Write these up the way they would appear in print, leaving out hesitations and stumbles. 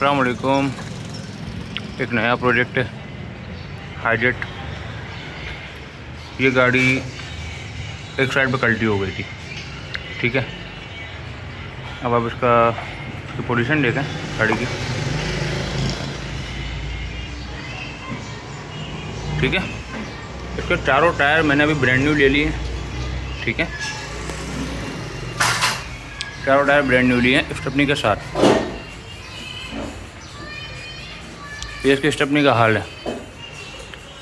अस्सलाम वालेकुम। एक नया प्रोजेक्ट है हाईजेट। ये गाड़ी एक साइड पे कल्टी हो गई थी, ठीक है। अब आप इसकी पोजीशन देखें गाड़ी की, ठीक है। इसके चारों टायर मैंने अभी ब्रांड न्यू ले लिए हैं, ठीक है। चारों टायर ब्रांड न्यू लिए हैं स्टेपनी के साथ। ये इसकी स्टेपनी का हाल है,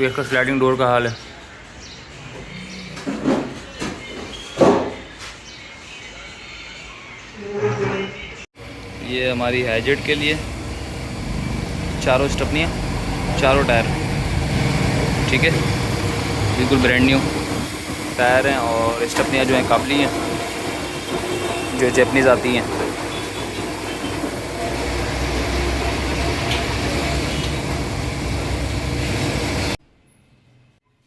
ये इसका स्लाइडिंग डोर का हाल है। ये हमारी हाईजेट के लिए चारों स्टेपनियाँ, चारों टायर, ठीक है। बिल्कुल ब्रांड न्यू टायर हैं और स्टेपनियाँ जो हैं काबली हैं, जो जैपनीज़ आती हैं।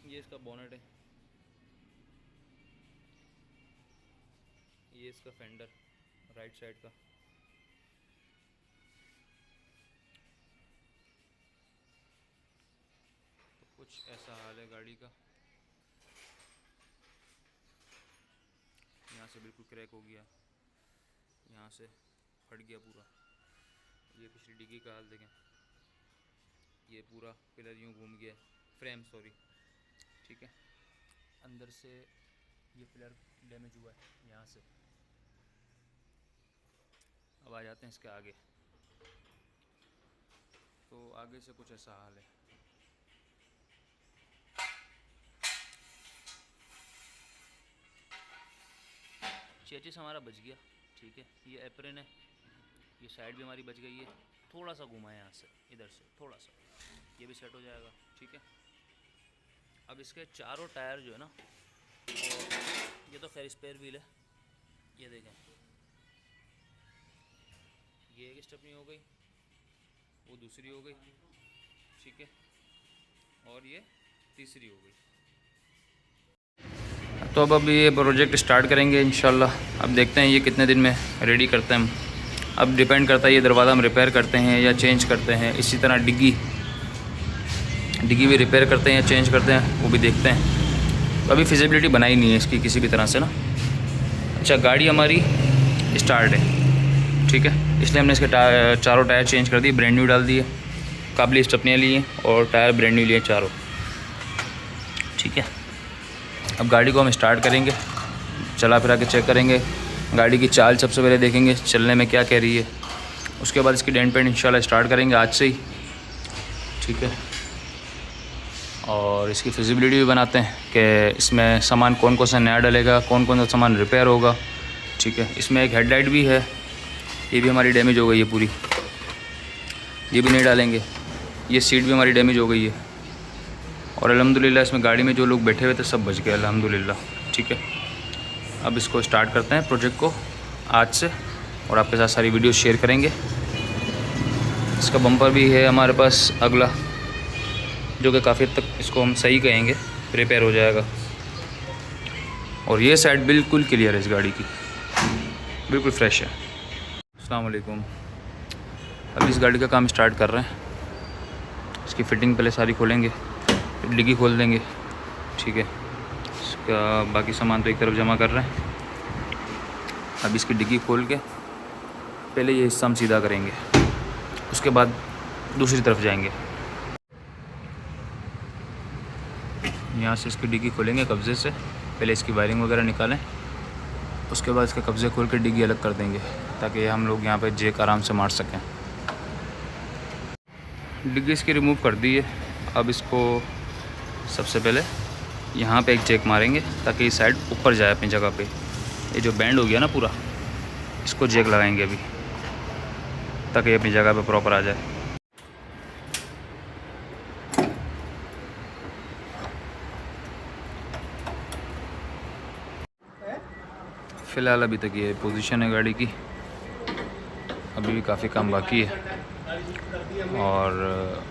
ये इसका बोनेट है, ये इसका फेंडर राइट साइड का, तो कुछ ऐसा हाल है गाड़ी का। यहाँ से बिल्कुल क्रैक हो गया, यहाँ से फट गया पूरा। ये पिछली डिग्गी का हाल देखें, ये पूरा पिलर यूँ घूम गया, फ्रेम सॉरी, ठीक है। अंदर से ये पिलर डैमेज हुआ है यहाँ से। अब आ जाते हैं इसके आगे, तो आगे से कुछ ऐसा हाल है। चेचिस हमारा बच गया, ठीक है। ये एप्रिन है, ये साइड भी हमारी बच गई है। थोड़ा सा घुमा है यहाँ से, इधर से थोड़ा सा, ये भी सेट हो जाएगा, ठीक है। अब इसके चारों टायर जो है ना, और ये तो खैर स्पेयर व्हील है, ये देखें, ये एक स्टेपनी हो गई, वो दूसरी हो गई, ठीक है, और ये तीसरी हो गई। तो अब ये प्रोजेक्ट स्टार्ट करेंगे इंशाल्लाह। अब देखते हैं ये कितने दिन में रेडी करते हैं हम। अब डिपेंड करता है ये दरवाज़ा हम रिपेयर करते हैं या चेंज करते हैं। इसी तरह डिग्गी भी रिपेयर करते हैं या चेंज करते हैं, वो भी देखते हैं। तो अभी फिजिबिलिटी बनाई नहीं है इसकी किसी भी तरह से ना। अच्छा, गाड़ी हमारी स्टार्ट है, ठीक है, इसलिए हमने इसके चारों टायर चेंज कर दिए, ब्रांड न्यू डाल दिए, काबली स्टेपनियाँ लिए और टायर ब्रांड न्यू लिए चारों, ठीक है। अब गाड़ी को हम स्टार्ट करेंगे, चला फिरा के चेक करेंगे गाड़ी की चाल। सबसे पहले देखेंगे चलने में क्या कह रही है, उसके बाद इसकी डेंट पेंट इंशाल्लाह स्टार्ट करेंगे आज से ही, ठीक है। और इसकी फिजिबिलिटी भी बनाते हैं कि इसमें सामान कौन कौन सा नया डलेगा, कौन कौन सा सामान रिपेयर होगा, ठीक है। इसमें एक हेडलाइट भी है, ये भी हमारी डैमेज हो गई है पूरी, ये भी नहीं डालेंगे। ये सीट भी हमारी डैमेज हो गई है और अल्हम्दुलिल्लाह इसमें गाड़ी में जो लोग बैठे हुए थे सब बच गए अल्हम्दुलिल्लाह, ठीक है। अब इसको स्टार्ट करते हैं प्रोजेक्ट को आज से, और आपके साथ सारी वीडियो शेयर करेंगे। इसका बम्पर भी है हमारे पास अगला, जो कि काफ़ी हद तक इसको हम सही कहेंगे, रिपेयर हो जाएगा। और ये साइड बिल्कुल क्लियर है इस गाड़ी की, बिल्कुल फ्रेश है। अस्सलाम वालेकुम। अब इस गाड़ी का काम स्टार्ट कर रहे हैं। इसकी फ़िटिंग पहले सारी खोलेंगे, डिग्गी खोल देंगे, ठीक है। इसका बाकी सामान तो एक तरफ जमा कर रहे हैं। अब इसकी डिग्गी खोल के पहले ये हिस्सा हम सीधा करेंगे, उसके बाद दूसरी तरफ जाएंगे। यहाँ से इसकी डिग्गी खोलेंगे कब्ज़े से, पहले इसकी वायरिंग वगैरह निकालें, उसके बाद इसके कब्ज़े खोल के डिग्गी अलग कर देंगे ताकि हम लोग यहाँ पे जैक आराम से मार सकें। डिग्गी इसकी रिमूव कर दी है। अब इसको सबसे पहले यहाँ पे एक जैक मारेंगे ताकि ये साइड ऊपर जाए अपनी जगह पे। ये जो बैंड हो गया ना पूरा, इसको जैक लगाएंगे अभी ताकि ये अपनी जगह पे प्रॉपर आ जाए। फ़िलहाल अभी तक ये पोजीशन है गाड़ी की, अभी भी काफ़ी काम बाकी है और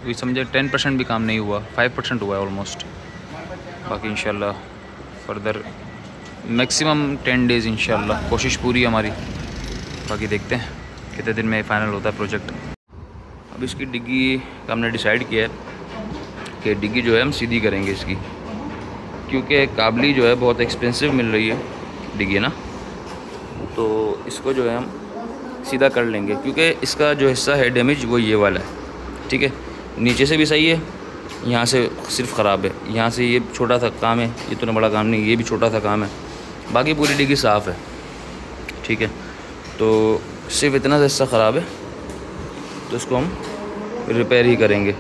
अभी समझे 10% भी काम नहीं हुआ, 5% हुआ है ऑलमोस्ट। बाकी इंशाल्लाह फर्दर मैक्सिमम 10 डेज़ इंशाल्लाह कोशिश पूरी हमारी। बाकी देखते हैं कितने दिन में फाइनल होता है प्रोजेक्ट। अब इसकी डिग्गी का हमने डिसाइड किया है कि डिग्गी जो है हम सीधी करेंगे इसकी, क्योंकि काबली जो है बहुत एक्सपेंसिव मिल रही है डिग्गी ना, तो इसको जो है हम सीधा कर लेंगे, क्योंकि इसका जो हिस्सा है डैमेज वो ये वाला है। ठीक है, नीचे से भी सही है, यहाँ से सिर्फ ख़राब है, यहाँ से ये छोटा सा काम है, ये तो बड़ा काम नहीं, ये भी छोटा सा काम है, बाकी पूरी डिग्गी साफ़ है। ठीक है, तो सिर्फ इतना सा हिस्सा ख़राब है, तो इसको हम रिपेयर ही करेंगे।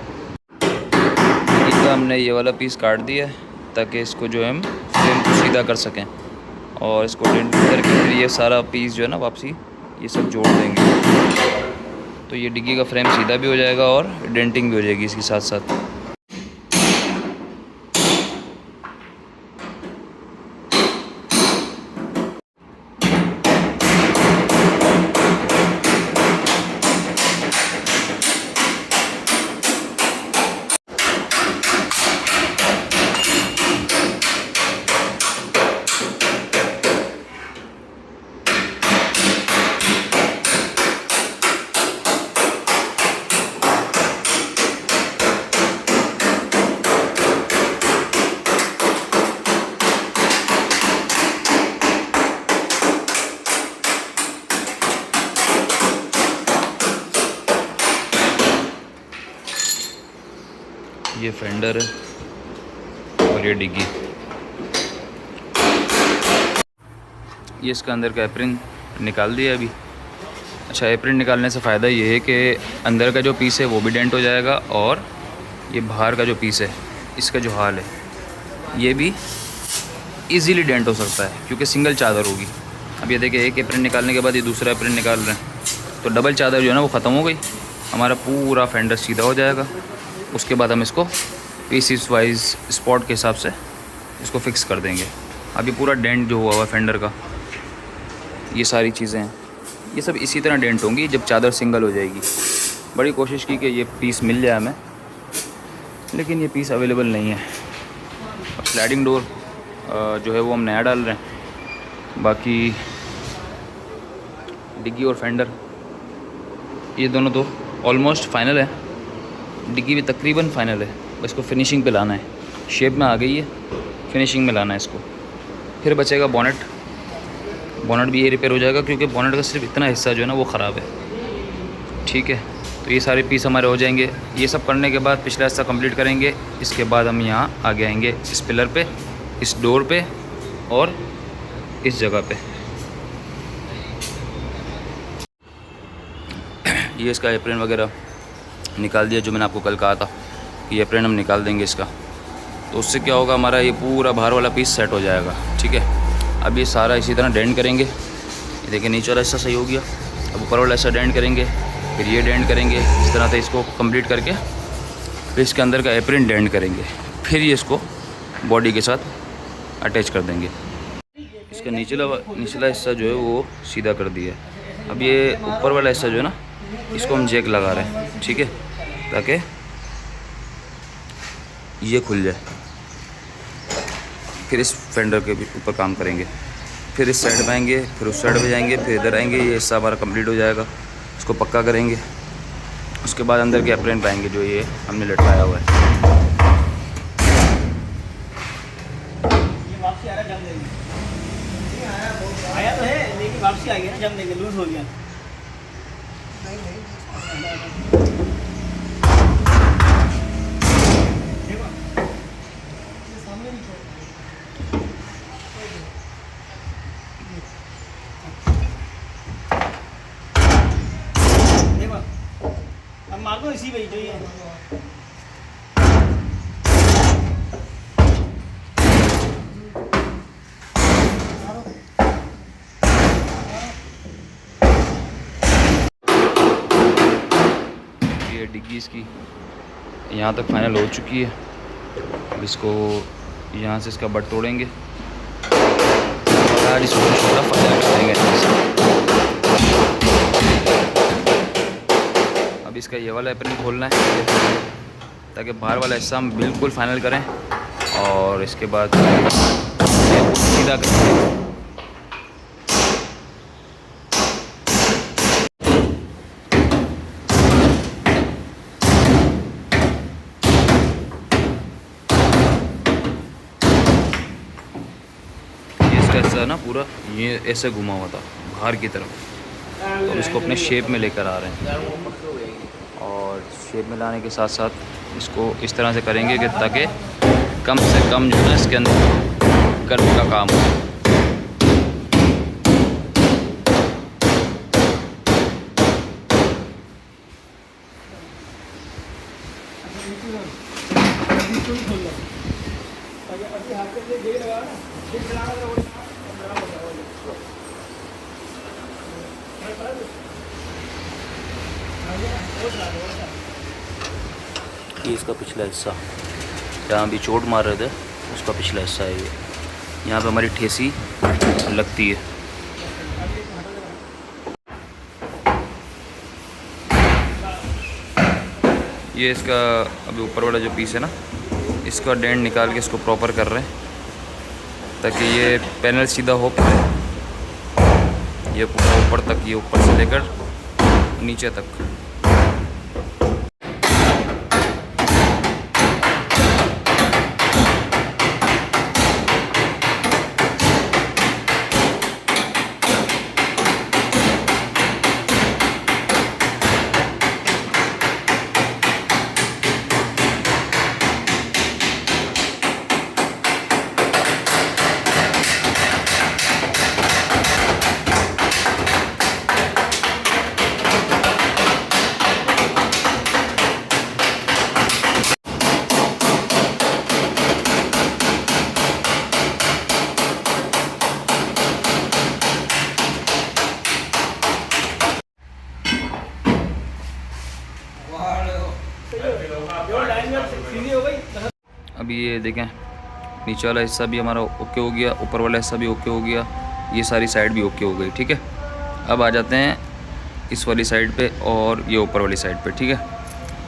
इसका हमने ये वाला पीस काट दिया है ताकि इसको जो है हम फ्रेम को सीधा कर सकें, और इसको डेंट करके फिर ये सारा पीस जो है ना वापसी ये सब जोड़ देंगे, तो ये डिग्गी का फ्रेम सीधा भी हो जाएगा और डेंटिंग भी हो जाएगी इसके साथ साथ। ये फेंडर है और ये डिग्गी, ये इसका अंदर का एप्रिन निकाल दिया अभी। अच्छा, एप्रिन निकालने से फ़ायदा ये है कि अंदर का जो पीस है वो भी डेंट हो जाएगा, और ये बाहर का जो पीस है इसका जो हाल है ये भी इजीली डेंट हो सकता है, क्योंकि सिंगल चादर होगी। अब ये देखिए, एक एप्रिन निकालने के बाद ये दूसरा एप्रिन निकाल रहे हैं, तो डबल चादर जो है ना वो ख़त्म हो गई, हमारा पूरा फेंडर सीधा हो जाएगा। उसके बाद हम इसको पीसीस वाइज स्पॉट के हिसाब से इसको फिक्स कर देंगे। अभी पूरा डेंट जो हुआ हुआ फेंडर का, ये सारी चीज़ें हैं, ये सब इसी तरह डेंट होंगी जब चादर सिंगल हो जाएगी। बड़ी कोशिश की कि ये पीस मिल जाए हमें, लेकिन ये पीस अवेलेबल नहीं है। अब स्लाइडिंग डोर जो है वो हम नया डाल रहे हैं, बाकी डिग्गी और फेंडर ये दोनों तो ऑलमोस्ट फाइनल है, डिग्गी भी तकरीबन फाइनल है, इसको फिनिशिंग पे लाना है, शेप में आ गई है, फिनिशिंग में लाना है इसको। फिर बचेगा बोनेट, बोनेट भी ये रिपेयर हो जाएगा, क्योंकि बोनेट का सिर्फ इतना हिस्सा जो है ना वो ख़राब है। ठीक है, तो ये सारे पीस हमारे हो जाएंगे। ये सब करने के बाद पिछला हिस्सा कंप्लीट करेंगे, इसके बाद हम यहाँ आगे आएंगे इस पिलर पे, इस डोर पे और इस जगह पे। ये इसका एप्रिन वगैरह निकाल दिया, जो मैंने आपको कल कहा था कि एप्रिन हम निकाल देंगे इसका, तो उससे क्या होगा, हमारा ये पूरा बाहर वाला पीस सेट हो जाएगा। ठीक है, अब ये सारा इसी तरह डेंट करेंगे। ये देखिए, नीचे वाला हिस्सा सही हो गया, अब ऊपर वाला हिस्सा डेंट करेंगे, फिर ये डेंट करेंगे, इस तरह से इसको कंप्लीट करके फिर इसके अंदर का एप्रिन डेंट करेंगे, फिर ये इसको बॉडी के साथ अटैच कर देंगे। इसका निचला हिस्सा जो है वो सीधा कर दिया है। अब ये ऊपर वाला हिस्सा जो है ना, इसको हम जैक लगा रहे हैं। ठीक है, ताकि ये खुल जाए, फिर इस फेंडर के भी ऊपर काम करेंगे, फिर इस साइड पे आएंगे, फिर उस साइड पे जाएंगे, फिर इधर आएंगे, ये हिस्सा हमारा कंप्लीट हो जाएगा, इसको पक्का करेंगे। उसके बाद अंदर के एप्रिन पाएंगे जो ये हमने लटकाया हुआ है। आया तो है, लेकिन वापसी आ गया ना, जम देंगे, लूज हो गया। अब मार दो इसी पे जो ये डिग्गी इसकी यहाँ तक फाइनल हो चुकी है। अब इसको यहाँ से इसका बट तोड़ेंगे और इसको छोटा फाइनल कर देंगे। अब इसका ये वाला एप्रिन खोलना है ताकि बाहर वाला हिस्सा हम बिल्कुल फाइनल करें, और इसके बाद सीधा करेंगे। इसका ऐसा ना पूरा ये ऐसे घुमा हुआ था बाहर की तरफ, तो हम इसको अपने शेप में लेकर आ रहे हैं। और शेप में लाने के साथ साथ इसको इस तरह से करेंगे कि ताकि कम से कम जो है ना इसके अंदर गर्म का काम हो। ये इसका पिछला हिस्सा जहाँ भी चोट मार रहे थे उसका पिछला हिस्सा है ये। यहाँ पे हमारी ठेसी लगती है। ये इसका अभी ऊपर वाला जो पीस है ना, इसका डेंट निकाल के इसको प्रॉपर कर रहे हैं ताकि ये पैनल सीधा हो पाए। ये पूरा ऊपर तक, ये ऊपर से लेकर नीचे तक। अभी ये देखें नीचे वाला हिस्सा भी हमारा ओके हो गया, ऊपर वाला हिस्सा भी ओके हो गया, ये सारी साइड भी ओके हो गई। ठीक है, अब आ जाते हैं इस वाली साइड पे और ये ऊपर वाली साइड पे। ठीक है,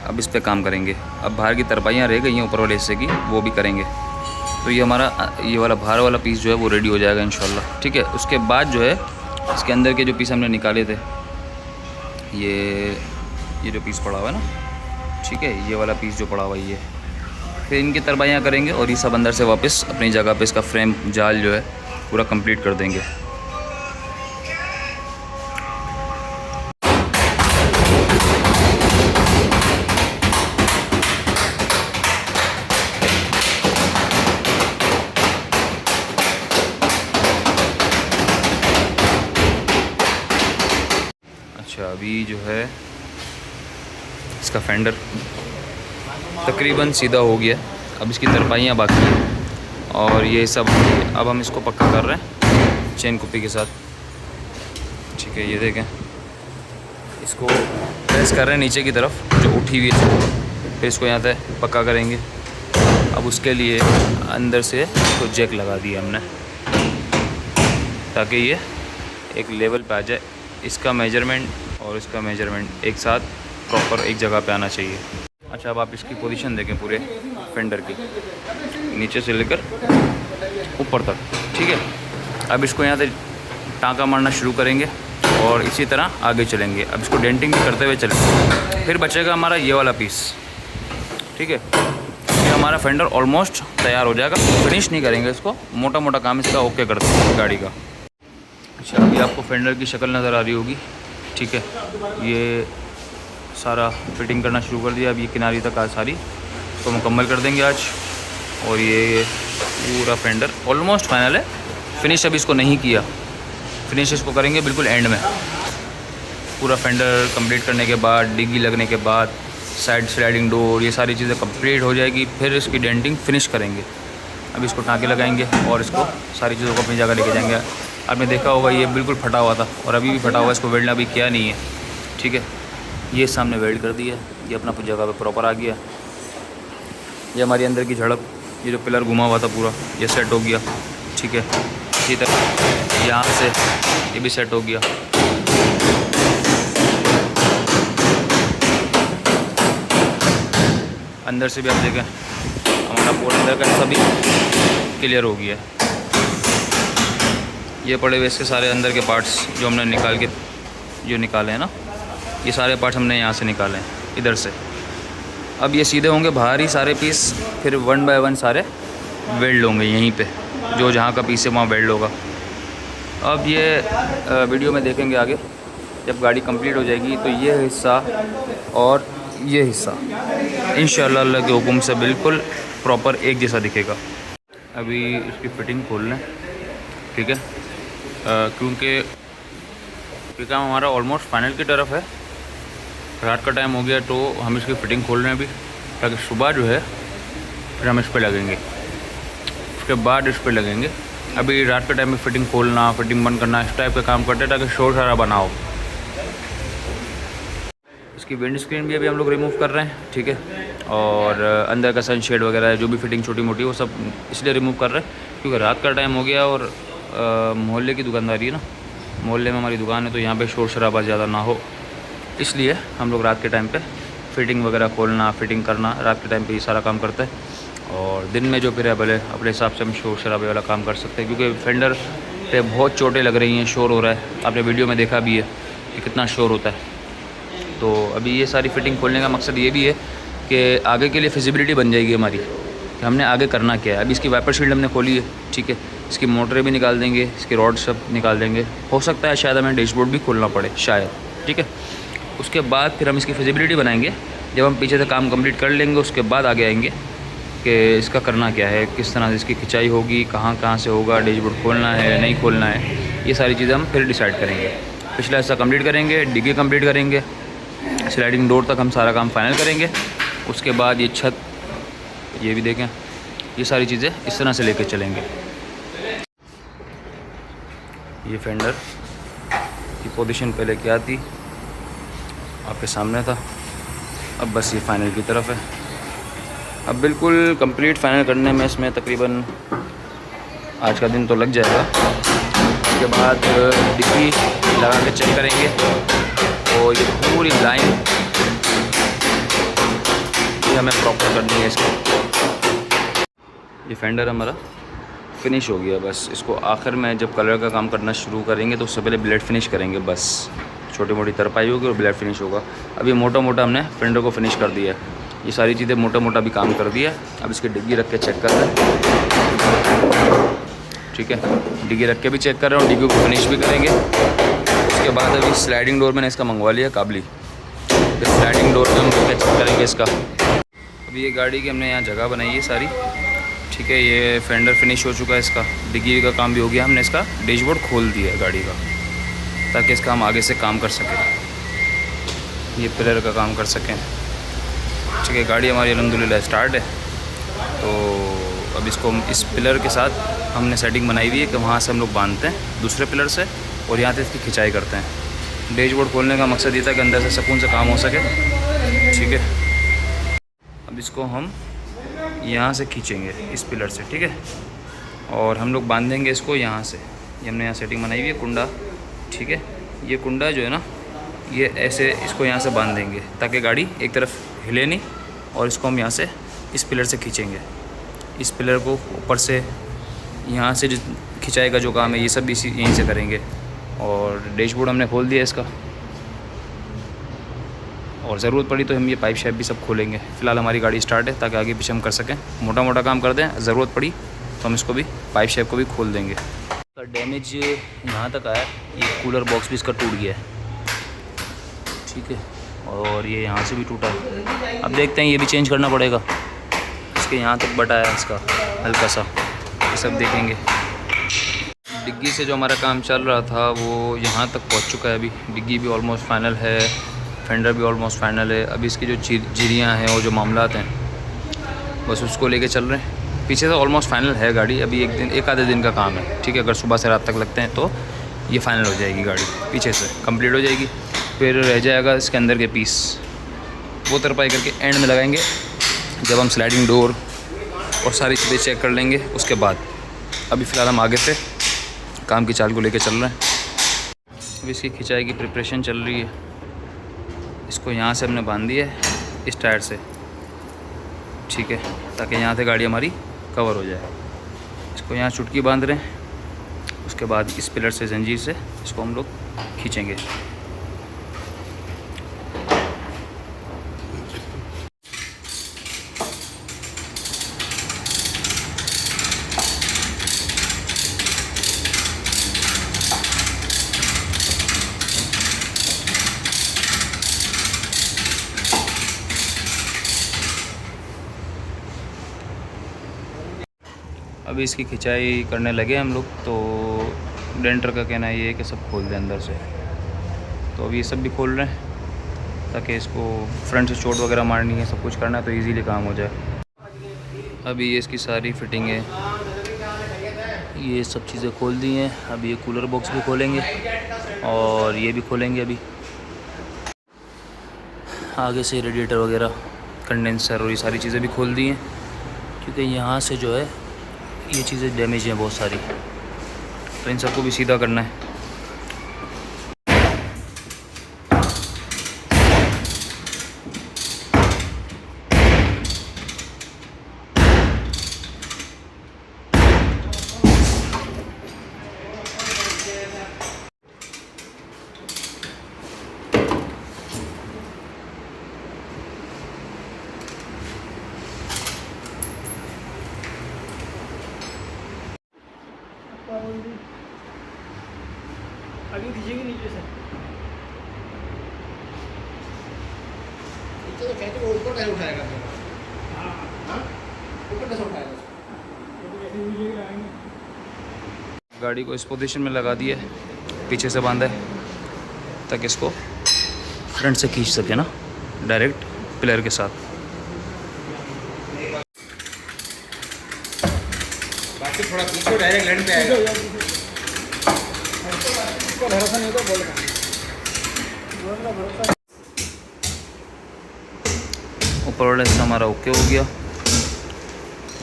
अब इस पे काम करेंगे। अब बाहर की तरपाइयाँ रह गई हैं ऊपर वाले हिस्से की, वो भी करेंगे। तो ये हमारा ये वाला बाहर वाला पीस जो है वो रेडी हो जाएगा इंशाल्लाह। ठीक है, उसके बाद जो है इसके अंदर के जो पीस हमने निकाले थे, ये जो पीस पड़ा हुआ है ना, ठीक है, ये वाला पीस जो पड़ा हुआ है, ये फिर इनकी तरपाइयाँ करेंगे और ये सब अंदर से वापस अपनी जगह पे इसका फ्रेम जाल जो है पूरा कंप्लीट कर देंगे। अच्छा, अभी जो है इसका फेंडर तकरीबन सीधा हो गया। अब इसकी तरपाइयाँ बाकी हैं और ये सब अब हम इसको पक्का कर रहे हैं चेन कुप्पी के साथ। ठीक है, ये देखें, इसको प्रेस कर रहे हैं नीचे की तरफ जो उठी हुई है, फिर इसको यहाँ से पक्का करेंगे। अब उसके लिए अंदर से तो जैक लगा दिया हमने ताकि ये एक लेवल पे आ जाए। इसका मेजरमेंट और इसका मेजरमेंट एक साथ प्रॉपर एक जगह पे आना चाहिए। अच्छा, अब आप इसकी पोजीशन देखें पूरे फेंडर की, नीचे से लेकर ऊपर तक। ठीक है, अब इसको यहाँ से टाँका मारना शुरू करेंगे और इसी तरह आगे चलेंगे। अब इसको डेंटिंग भी करते हुए चलेंगे। फिर बचेगा हमारा ये वाला पीस। ठीक है, फिर हमारा फेंडर ऑलमोस्ट तैयार हो जाएगा। फिनिश नहीं करेंगे इसको, मोटा मोटा काम इसका ओके करते हैं गाड़ी का। अच्छा, अभी आपको फेंडर की शक्ल नज़र आ रही होगी। ठीक है, ये सारा फिटिंग करना शुरू कर दिया। अब ये किनारी तक आज सारी तो मुकम्मल कर देंगे आज। और ये पूरा फेंडर ऑलमोस्ट फाइनल है। फिनिश अभी इसको नहीं किया, फिनिश इसको करेंगे बिल्कुल एंड में। पूरा फेंडर कंप्लीट करने के बाद, डिग्गी लगने के बाद, साइड स्लाइडिंग डोर, ये सारी चीज़ें कंप्लीट हो जाएगी। फिर इसकी डेंटिंग फिनिश करेंगे। अब इसको टाँके लगाएंगे और इसको सारी चीज़ों को अपनी जगह लेके जाएंगे। आपने देखा होगा ये बिल्कुल फटा हुआ था और अभी भी फटा हुआ है, इसको वेल्डना भी किया नहीं है। ठीक है, ये सामने वेल्ड कर दिया, ये अपना जगह पे प्रॉपर आ गया। ये हमारी अंदर की झड़प, ये जो पिलर घुमा हुआ था पूरा, ये सेट हो गया। ठीक है, इसी तरह यहाँ से ये भी सेट हो गया। अंदर से भी आप देखें हमारा पूरा अंदर का सभी क्लियर हो गया। ये पड़े हुए इसके सारे अंदर के पार्ट्स जो हमने निकाले हैं ना, ये सारे पार्ट्स हमने यहाँ से निकाले हैं इधर से। अब ये सीधे होंगे बाहर ही सारे पीस, फिर 1 बाय 1 सारे वेल्ड होंगे यहीं पे। जो जहाँ का पीस है वहाँ वेल्ड होगा। अब ये वीडियो में देखेंगे आगे, जब गाड़ी कंप्लीट हो जाएगी तो ये हिस्सा और ये हिस्सा इंशाअल्लाह अल्लाह के हुक्म से बिल्कुल प्रॉपर एक जैसा दिखेगा। अभी इसकी फ़िटिंग खोल लें, ठीक है, क्योंकि काम हमारा ऑलमोस्ट फाइनल की तरफ है। रात का टाइम हो गया तो हम इसकी फ़िटिंग खोल रहे हैं अभी, ताकि सुबह जो है फिर हम इस पर लगेंगे, उसके बाद इस पर लगेंगे। अभी रात के टाइम में फ़िटिंग खोलना, फ़िटिंग बंद करना, इस टाइप का काम करते हैं ताकि शोर शराबा ना हो। इसकी विंड स्क्रीन भी अभी हम लोग रिमूव कर रहे हैं, ठीक है, और अंदर का सनशेड वगैरह जो भी फ़िटिंग छोटी मोटी वो सब इसलिए रिमूव कर रहे हैं क्योंकि रात का टाइम हो गया और मोहल्ले की दुकानदारी है ना, मोहल्ले में हमारी दुकान है तो यहाँ पे शोर शराबा ज़्यादा ना हो, इसलिए हम लोग रात के टाइम पे फ़िटिंग वगैरह खोलना, फ़िटिंग करना रात के टाइम पे ये सारा काम करते हैं। और दिन में जो फिर है भले अपने हिसाब से हम शोर शराबे वाला काम कर सकते हैं, क्योंकि फेंडर पे बहुत चोटें लग रही हैं, शोर हो रहा है, आपने वीडियो में देखा भी है कि कितना शोर होता है। तो अभी ये सारी फ़िटिंग खोलने का मकसद ये भी है कि आगे के लिए फिजिबिलिटी बन जाएगी हमारी कि हमने आगे करना क्या है। अभी इसकी वाइपर शील्ड हमने खोली है, ठीक है, इसकी मोटरें भी निकाल देंगे, इसके रॉड सब निकाल देंगे, हो सकता है शायद हमें डैशबोर्ड भी खोलना पड़े शायद, ठीक है। उसके बाद फिर हम इसकी फिजिबिलिटी बनाएंगे। जब हम पीछे से काम कंप्लीट कर लेंगे उसके बाद आगे आएंगे कि इसका करना क्या है, किस तरह से इसकी खिंचाई होगी, कहाँ कहाँ से होगा, डैशबोर्ड खोलना है नहीं खोलना है, ये सारी चीज़ें हम फिर डिसाइड करेंगे। पिछला हिस्सा कंप्लीट करेंगे, डिग्गी कंप्लीट करेंगे, स्लाइडिंग डोर तक हम सारा काम फाइनल करेंगे। उसके बाद ये छत, ये भी देखें, ये सारी चीज़ें इस तरह से लेके चलेंगे। ये फेंडर की पोजीशन पहले क्या थी आपके सामने था, अब बस ये फाइनल की तरफ है। अब बिल्कुल कंप्लीट फाइनल करने में इसमें तकरीबन आज का दिन तो लग जाएगा। उसके बाद डिग्गी लगा के चेक करेंगे और ये पूरी लाइन ये हमें प्रॉपर करनी है इसको। ये फेंडर हमारा फिनिश हो गया, बस इसको आखिर में जब कलर का काम करना शुरू करेंगे तो उससे पहले ब्लेड फिनिश करेंगे, बस छोटी मोटी तरपाई होगी और ब्लेड फिनिश होगा। अभी मोटा मोटा हमने फेंडर को फिनिश कर दिया है, ये सारी चीज़ें मोटा मोटा भी काम कर दिया। अब इसकी डिग्गी रख के चेक कर रहे हैं, ठीक है, डिग्गी रख के भी चेक कर रहे हैं और डिग्गी को फिनिश भी करेंगे। उसके बाद अभी स्लाइडिंग डोर मैंने इसका मंगवा लिया काबली, फिर स्लाइडिंग डोर में हम रख के चेक करेंगे इसका। अभी ये गाड़ी की हमने यहाँ जगह बनाई है सारी, ठीक है, ये फेंडर फिनिश हो चुका है, इसका डिग्गी का काम भी हो गया, हमने इसका डैशबोर्ड खोल दिया है गाड़ी का ताकि इसका हम आगे से काम कर सकें, ये पिलर का काम कर सकें, ठीक है। गाड़ी हमारी अल्हम्दुलिल्लाह स्टार्ट है। तो अब इसको हम इस पिलर के साथ हमने सेटिंग बनाई हुई है कि वहाँ से हम लोग बांधते हैं दूसरे पिलर से और यहाँ से इसकी खिंचाई करते हैं। डैशबोर्ड खोलने का मकसद ये था कि अंदर से सुकून से काम हो सके, ठीक है। अब इसको हम यहाँ से खींचेंगे इस पिलर से, ठीक है, और हम लोग बांधेंगे इसको यहाँ से। ये हमने यहाँ सेटिंग बनाई हुई है कुंडा, ठीक है, ये कुंडा जो है ना ये ऐसे इसको यहाँ से बांध देंगे ताकि गाड़ी एक तरफ हिले नहीं, और इसको हम यहाँ से इस पिलर से खींचेंगे। इस पिलर को ऊपर से यहाँ से जो खिंचाई का जो काम है ये सब इसी यहीं से करेंगे। और डैशबोर्ड हमने खोल दिया इसका, और ज़रूरत पड़ी तो हम ये पाइप शेप भी सब खोलेंगे। फ़िलहाल हमारी गाड़ी स्टार्ट है ताकि आगे पीछे हम कर सकें, मोटा मोटा काम कर दें, ज़रूरत पड़ी तो हम इसको भी पाइप शेप को भी खोल देंगे। इसका डैमेज यहाँ तक आया, ये कूलर बॉक्स भी इसका टूट गया है, ठीक है, और ये यहाँ से भी टूटा है। अब देखते हैं, ये भी चेंज करना पड़ेगा। इसके यहाँ तक बटा है इसका हल्का सा, ये सब देखेंगे। डिग्गी से जो हमारा काम चल रहा था वो यहाँ तक पहुँच चुका है। अभी डिग्गी भी ऑलमोस्ट फाइनल है, फेंडर भी ऑलमोस्ट फाइनल है। अभी इसकी जो जिरियाँ हैं और जो मामलात हैं बस उसको लेके चल रहे हैं। पीछे से ऑलमोस्ट फाइनल है गाड़ी, अभी एक आधे दिन का काम है, ठीक है। अगर सुबह से रात तक लगते हैं तो ये फाइनल हो जाएगी गाड़ी, पीछे से कंप्लीट हो जाएगी। फिर रह जाएगा इसके अंदर के पीस, वो तरपाई करके एंड में लगाएंगे जब हम स्लाइडिंग डोर और सारी चीज़ें चेक कर लेंगे उसके बाद। अभी फ़िलहाल हम आगे से काम की चाल को लेके चल रहे हैं। अभी इसकी खिंचाई की प्रिपरेशन चल रही है। इसको यहाँ से हमने बांध दिया है इस टायर से, ठीक है, ताकि यहाँ से गाड़ी हमारी कवर हो जाए। इसको यहाँ चुटकी बांध रहे हैं, उसके बाद इस पिलर से जंजीर से इसको हम लोग खींचेंगे। अभी इसकी खिंचाई करने लगे हम लोग। तो डेंटर का कहना ये है कि सब खोल दें अंदर से, तो अभी ये सब भी खोल रहे हैं ताकि इसको फ्रंट से चोट वगैरह मारनी है, सब कुछ करना है तो इजीली काम हो जाए। अभी ये इसकी सारी फिटिंग है, ये सब चीज़ें खोल दी हैं। अभी ये कूलर बॉक्स भी खोलेंगे और ये भी खोलेंगे। अभी आगे से रेडिएटर वगैरह, कंडेंसर और ये सारी चीज़ें भी खोल दी हैं, क्योंकि यहाँ से जो है ये चीज़ें डैमेज हैं बहुत सारी, तो इन सबको भी सीधा करना है। अभी खींचेंगे नीचे से। नीचे तो खेच वो ऊपर कैसे उठाएगा? हाँ, ऊपर कैसे उठाएगा? गाड़ी को इस पोजीशन में लगा दिया है, पीछे से बांधा है ताकि इसको फ्रंट से खींच सके ना, डायरेक्ट पिलर के साथ। बाकी थोड़ा पीछे डायरेक्ट लैंड पे आएगा। इसको भरोसा नहीं होता बोल का भरोसा। ऊपर वाला हिस्सा हमारा ओके हो गया,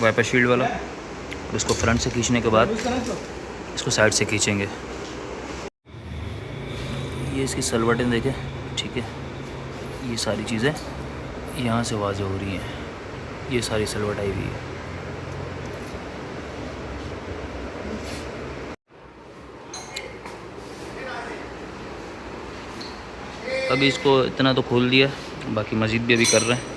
वाइपर शील्ड वाला। और इसको फ्रंट से खींचने के बाद इसको साइड से खींचेंगे। ये इसकी सलवटें देखें, ठीक है, ये सारी चीज़ें यहाँ से वाज़ेह हो रही हैं, ये सारी सलवट आई हुई है। अभी इसको इतना तो खोल दिया, बाकी मज़ीद भी अभी कर रहे हैं।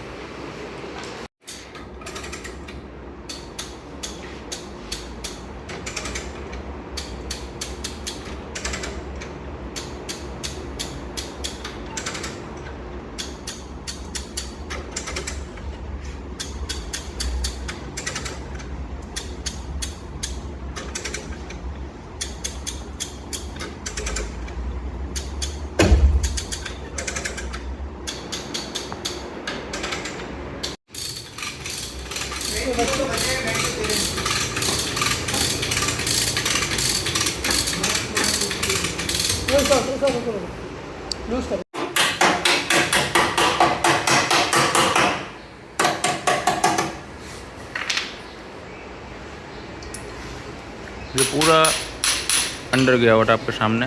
ये पूरा अंडर गया हुआ आपके सामने।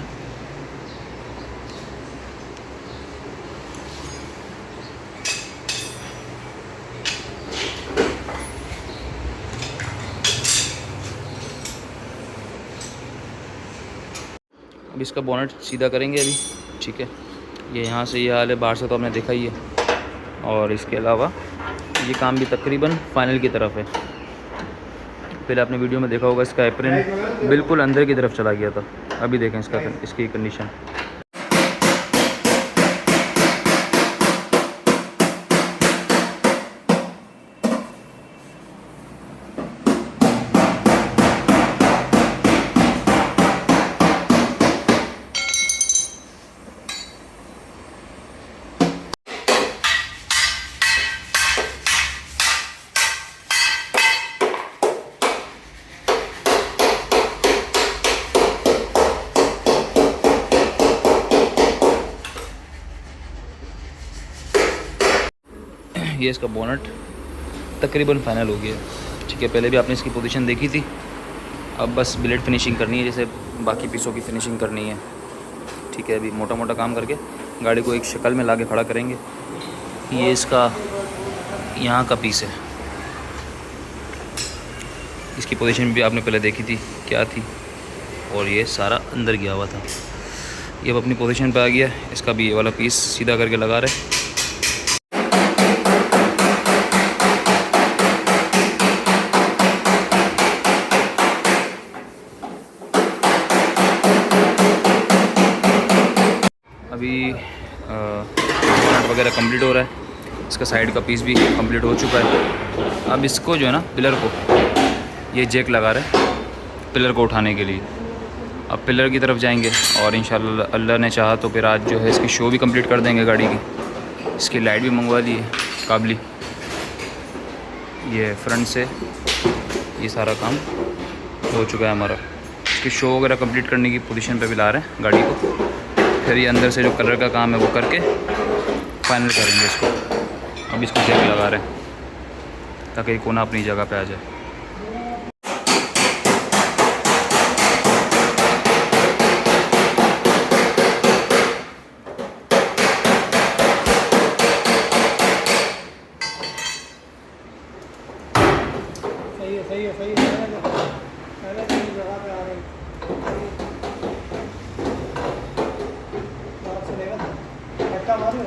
अब इसका बोनट सीधा करेंगे अभी, ठीक है। ये यहाँ से ये हाल है, बाहर से तो आपने देखा ही है। और इसके अलावा ये काम भी तकरीबन फाइनल की तरफ है। पहले आपने वीडियो में देखा होगा इसका एप्रिन बिल्कुल अंदर की तरफ चला गया था। अभी देखें इसकी कंडीशन। ये इसका बोनट तकरीबन फाइनल हो गया, ठीक है। पहले भी आपने इसकी पोजीशन देखी थी, अब बस बिलेट फिनिशिंग करनी है, जैसे बाकी पीसों की फिनिशिंग करनी है, ठीक है। अभी मोटा मोटा काम करके गाड़ी को एक शक्ल में लाके खड़ा करेंगे। ये इसका यहाँ का पीस है, इसकी पोजीशन भी आपने पहले देखी थी क्या थी, और ये सारा अंदर गया हुआ था। ये अब अपनी पोजीशन पे आ गया। इसका भी ये वाला पीस सीधा करके लगा रहे। अभी बोनट वगैरह कंप्लीट हो रहा है, इसका साइड का पीस भी कंप्लीट हो चुका है। अब इसको जो है ना पिलर को ये जैक लगा रहे पिलर को उठाने के लिए। अब पिलर की तरफ जाएंगे और इंशाल्लाह अल्लाह ने चाहा तो फिर आज जो है इसकी शो भी कंप्लीट कर देंगे गाड़ी की। इसकी लाइट भी मंगवा ली है काबली। ये फ्रंट से ये सारा काम हो चुका है हमारा। इसकी शो वगैरह कंप्लीट करने की पोजीशन पे भी ला रहे हैं गाड़ी को। फिर ये अंदर से जो कलर का काम है वो करके फाइनल करेंगे इसको। अब इसको जैक लगा रहे हैं ताकि ये कोना अपनी जगह पे आ जाए। सही है पहले तो जगह पे आ रही बात चलेगा फटका मारो।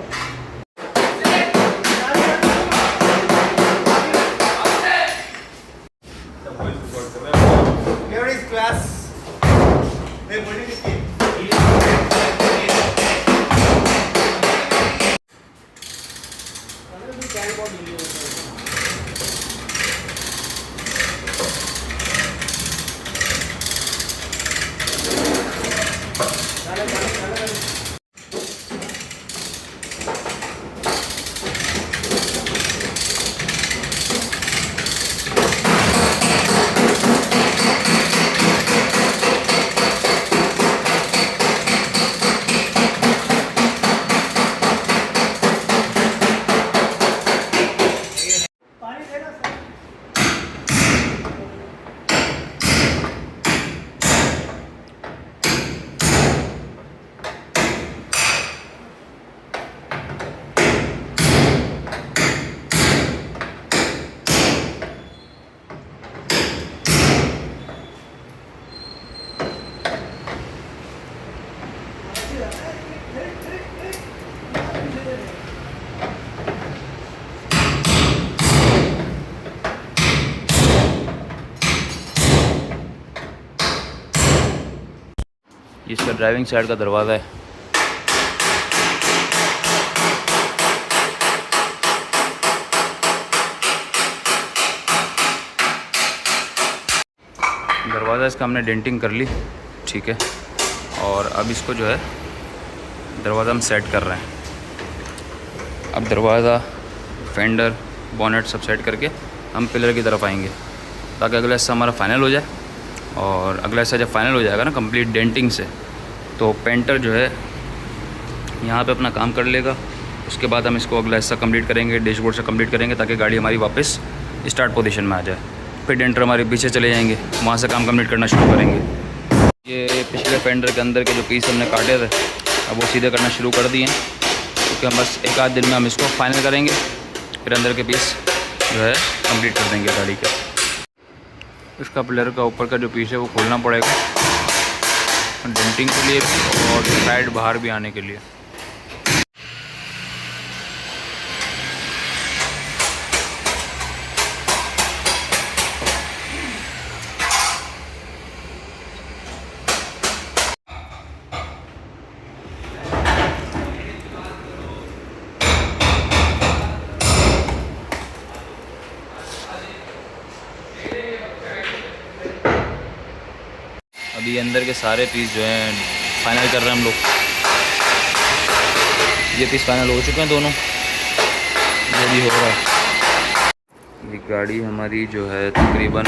इसका ड्राइविंग साइड का दरवाज़ा है। दरवाज़ा इसका हमने डेंटिंग कर ली, ठीक है। और अब इसको जो है दरवाज़ा हम सेट कर रहे हैं। अब दरवाज़ा, फेंडर, बोनेट सब सेट करके हम पिलर की तरफ आएंगे ताकि अगला हिस्सा हमारा फाइनल हो जाए। और अगला हिस्सा जब फाइनल हो जाएगा ना कंप्लीट डेंटिंग से, तो पेंटर जो है यहाँ पे अपना काम कर लेगा। उसके बाद हम इसको अगला हिस्सा कंप्लीट करेंगे, डैशबोर्ड से कंप्लीट करेंगे ताकि गाड़ी हमारी वापस स्टार्ट पोजीशन में आ जाए। फिर डेंटर हमारे पीछे चले जाएंगे, वहाँ से काम कंप्लीट करना शुरू करेंगे। ये पिछले फेंडर के अंदर के जो पीस हमने काटे थे अब वो सीधे करना शुरू कर दिए, क्योंकि हम बस एक आध दिन में हम इसको फाइनल करेंगे। फिर अंदर के पीस जो है कंप्लीट कर देंगे गाड़ी के। इसका पिलर का ऊपर का जो पीस है वो खोलना पड़ेगा डेंटिंग के लिए भी और साइड बाहर भी आने के लिए। अभी अंदर के सारे पीस जो हैं फाइनल कर रहे हैं हम लोग। ये पीस फाइनल हो चुके हैं दोनों, जो भी हो रहा है। ये गाड़ी हमारी जो है तकरीबन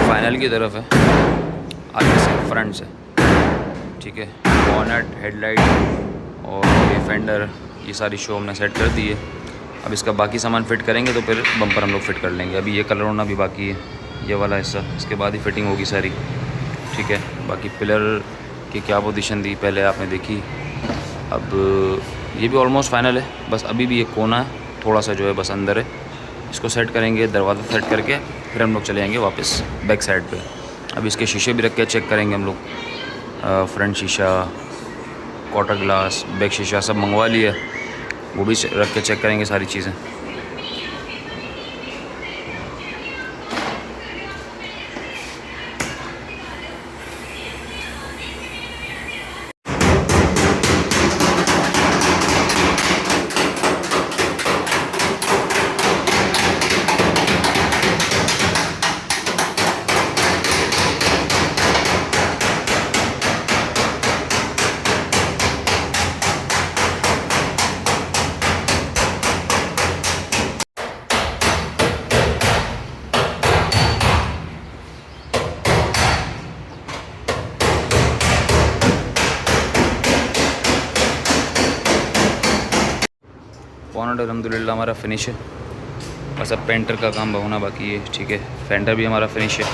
फाइनल की तरफ है, आगे से फ्रंट से, ठीक है। बॉनेट, हेडलाइट और ये फेंडर, ये सारी शो हमने सेट कर दी है। अब इसका बाकी सामान फिट करेंगे तो फिर बम्पर हम लोग फिट कर लेंगे। अभी ये कलर होना भी बाकी है, ये वाला हिस्सा, इसके बाद ही फिटिंग होगी सारी, ठीक है। बाकी पिलर की क्या पोजीशन थी पहले आपने देखी। अब ये भी ऑलमोस्ट फाइनल है, बस अभी भी एक कोना है थोड़ा सा जो है बस अंदर है, इसको सेट करेंगे। दरवाज़ा सेट करके फिर हम लोग चले जाएंगे वापस बैक साइड पे। अब इसके शीशे भी रख के चेक करेंगे हम लोग, फ्रंट शीशा, क्वार्टर ग्लास, बैक शीशा सब मंगवा लिया, वो भी रख के चेक करेंगे सारी चीज़ें। बोनट अल्हम्दुलिल्लाह हमारा फिनिश है, बस अब पेंटर का काम होना बाकी है। ठीक है, फेंडर भी हमारा फिनिश है,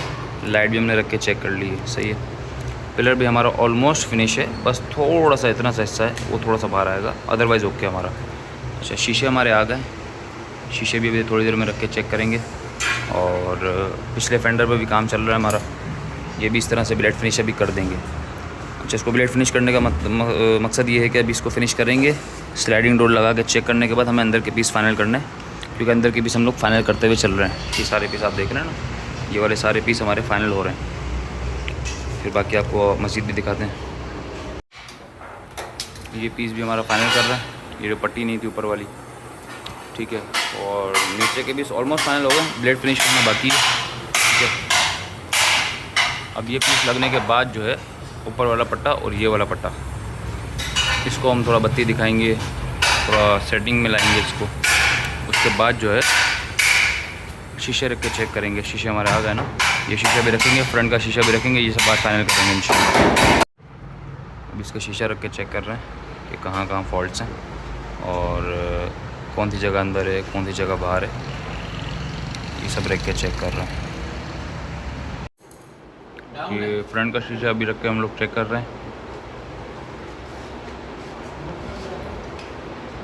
लाइट भी हमने रख के चेक कर ली है, सही है। पिलर भी हमारा ऑलमोस्ट फिनिश है, बस थोड़ा सा इतना सा हिस्सा है वो थोड़ा सा बाहर आएगा, अदरवाइज़ ओके हमारा। अच्छा, शीशे हमारे आ गए, शीशे भी अभी थोड़ी देर में रख के चेक करेंगे। और पिछले फेंडर पर भी काम चल रहा है हमारा, ये भी इस तरह से ब्लेड फिनिश अभी कर देंगे। अच्छा, इसको ब्लेड फिनिश करने का मकसद ये है कि अभी इसको फिनिश करेंगे, स्लाइडिंग डोर लगा के चेक करने के बाद हमें अंदर के पीस फाइनल करने हैं, क्योंकि अंदर के पीस हम लोग फाइनल करते हुए चल रहे हैं। ये सारे पीस आप देख रहे हैं ना, ये वाले सारे पीस हमारे फाइनल हो रहे हैं। फिर बाकी आपको मस्जिद भी दिखाते हैं। ये पीस भी हमारा फाइनल कर रहा है, ये जो पट्टी नहीं थी ऊपर वाली, ठीक है। और नीचे के पीस ऑलमोस्ट फाइनल हो गए, ब्लेड फिनिश करना बाकी है, ठीक है। अब ये पीस लगने के बाद जो है ऊपर वाला पट्टा और ये वाला पट्टा, इसको हम थोड़ा बत्ती दिखाएंगे, थोड़ा सेटिंग में लाएंगे इसको। उसके बाद जो है शीशे रख के चेक करेंगे। शीशे हमारे आ गए ना, ये शीशा भी रखेंगे, फ्रंट का शीशा भी रखेंगे, ये सब बात फाइनल करेंगे इंशाल्लाह। अब इसका शीशा रख के चेक कर रहे हैं कि कहाँ कहाँ फॉल्ट्स हैं और कौन सी जगह अंदर है, कौन सी जगह बाहर है, ये सब रख के चेक कर रहे हैं। ये फ्रंट का शीशा अभी रख के हम लोग चेक कर रहे हैं।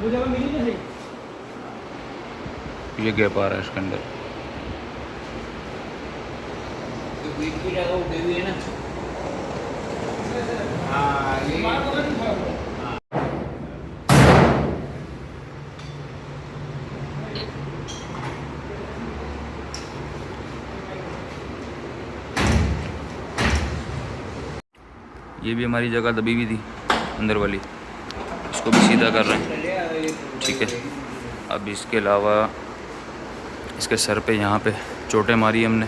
वो जगह मिली नहीं। ये गैप आ रहा है इसके अंदर, ये भी हमारी जगह दबी हुई थी अंदर वाली, इसको भी सीधा कर रहे हैं, ठीक है। अब इसके अलावा इसके सर पे यहाँ पे चोटें मारी हमने,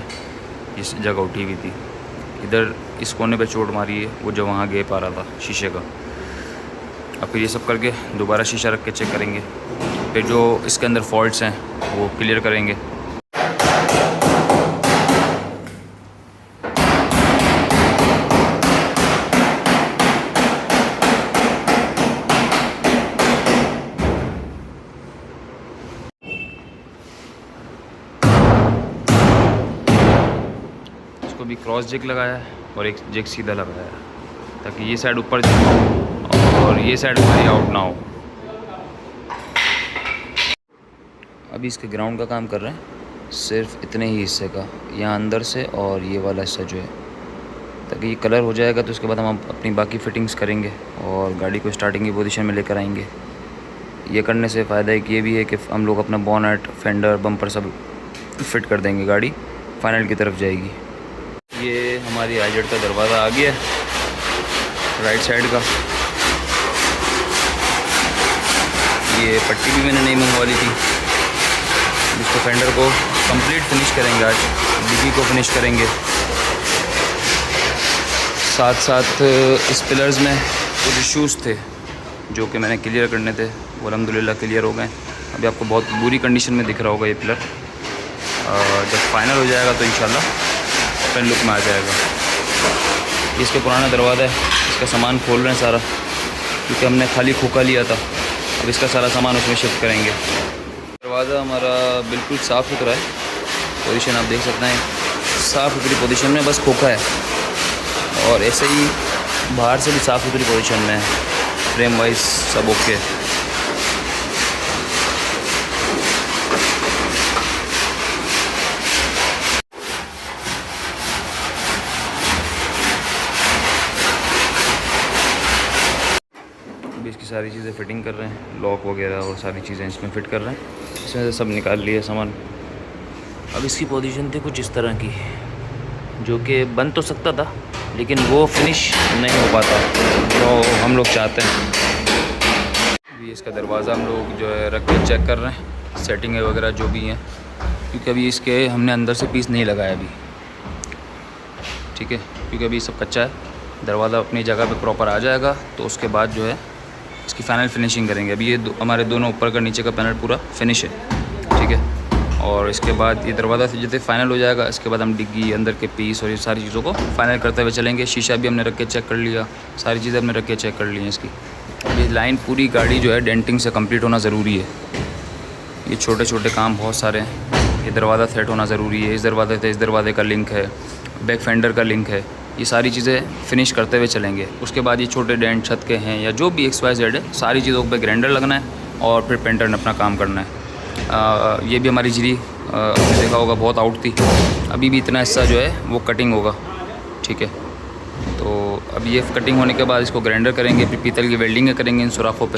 इस जगह उठी हुई थी, इधर इस कोने पे चोट मारी है, वो जो वहाँ गैप आ रहा था शीशे का। अब फिर ये सब करके दोबारा शीशा रख के चेक करेंगे, फिर जो इसके अंदर फॉल्ट्स हैं वो क्लियर करेंगे। इसको भी क्रॉस जेक लगाया है और एक जेक सीधा लगाया है, ताकि ये साइड ऊपर जाए और ये साइड हमारी आउट ना हो। अभी इसके ग्राउंड का काम कर रहे हैं, सिर्फ इतने ही हिस्से का, यहाँ अंदर से और ये वाला हिस्सा जो है, ताकि ये कलर हो जाएगा तो उसके बाद हम अपनी बाकी फिटिंग्स करेंगे और गाड़ी को स्टार्टिंग की पोजीशन में लेकर आएंगे। ये करने से फ़ायदा एक ये भी है कि हम लोग अपना बोनट, फेंडर, बम्पर सब फिट कर देंगे, गाड़ी फाइनल की तरफ जाएगी। ये हमारी आईजेड का दरवाज़ा आ गया राइट साइड का। ये पट्टी भी मैंने नहीं मंगवा ली थी। इसको फेंडर को कंप्लीट फिनिश करेंगे आज, डिग्गी को फिनिश करेंगे, साथ साथ इस पिलर्स में कुछ इश्यूज़ थे जो कि मैंने क्लियर करने थे, वो अल्हम्दुलिल्लाह क्लियर हो गए। अभी आपको बहुत बुरी कंडीशन में दिख रहा होगा ये पिलर, जब फाइनल हो जाएगा तो इंशाल्लाह अपने लुक में आ जाएगा। इसके पुराना दरवाज़ा है, इसका सामान खोल रहे हैं सारा, क्योंकि हमने खाली खोखा लिया था, अब इसका सारा सामान उसमें शिफ्ट करेंगे। दरवाज़ा हमारा बिल्कुल साफ़ सुथरा है, पोजीशन आप देख सकते हैं, साफ़ सुथरी पोजीशन में, बस खोखा है। और ऐसे ही बाहर से भी साफ़ सुथरी पोजीशन में है, फ्रेम वाइज सब ओके है। इसकी सारी चीज़ें फिटिंग कर रहे हैं, लॉक वगैरह और सारी चीज़ें इसमें फ़िट कर रहे हैं, इसमें से सब निकाल लिए सामान। अब इसकी पोजीशन थी कुछ इस तरह की, जो कि बन तो सकता था लेकिन वो फिनिश नहीं हो पाता जो हम लोग चाहते हैं। अभी इसका दरवाज़ा हम लोग जो है रख के चेक कर रहे हैं, सेटिंग वगैरह जो भी हैं, क्योंकि अभी इसके हमने अंदर से पीस नहीं लगाया अभी, ठीक है, क्योंकि अभी सब कच्चा है। दरवाज़ा अपनी जगह पे प्रॉपर आ जाएगा तो उसके बाद जो है इसकी फ़ाइनल फिनिशिंग करेंगे। अभी ये हमारे दोनों ऊपर का नीचे का पैनल पूरा फिनिश है, ठीक है। और इसके बाद ये दरवाज़ा जैसे फाइनल हो जाएगा, इसके बाद हम डिग्गी, अंदर के पीस और ये सारी चीज़ों को फाइनल करते हुए चलेंगे। शीशा भी हमने रख के चेक कर लिया, सारी चीज़ें हमने रख के चेक कर ली हैं इसकी। अभी लाइन पूरी गाड़ी जो है डेंटिंग से कंप्लीट होना ज़रूरी है, ये छोटे छोटे काम बहुत सारे हैं। ये दरवाज़ा सेट होना ज़रूरी है, इस दरवाजे से इस दरवाजे का लिंक है, बैक फेंडर का लिंक है, ये सारी चीज़ें फिनिश करते हुए चलेंगे। उसके बाद ये छोटे डेंट छत के हैं या जो भी XYZ है, सारी चीज़ों पे ग्राइंडर लगना है और फिर पेंटर ने अपना काम करना है। ये भी हमारी जिरी आपने देखा होगा बहुत आउट थी, अभी भी इतना हिस्सा जो है वो कटिंग होगा, ठीक है। तो अब ये कटिंग होने के बाद इसको ग्राइंडर करेंगे, फिर पीतल की वेल्डिंग करेंगे इन सुराखों पे,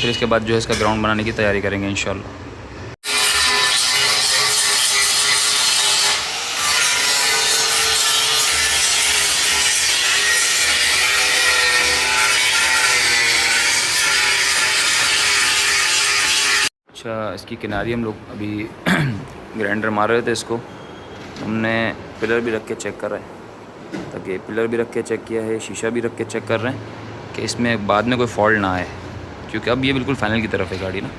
फिर इसके बाद जो है इसका ग्राउंड बनाने की तैयारी करेंगे इंशाल्लाह। अच्छा, इसकी किनारी हम लोग अभी ग्राइंडर मार रहे थे इसको, हमने पिलर भी रख के चेक कर रहे हैं, ताकि पिलर भी रख के चेक किया है, शीशा भी रख के चेक कर रहे हैं कि इसमें बाद में कोई फॉल्ट ना आए, क्योंकि अब ये बिल्कुल फाइनल की तरफ है गाड़ी ना।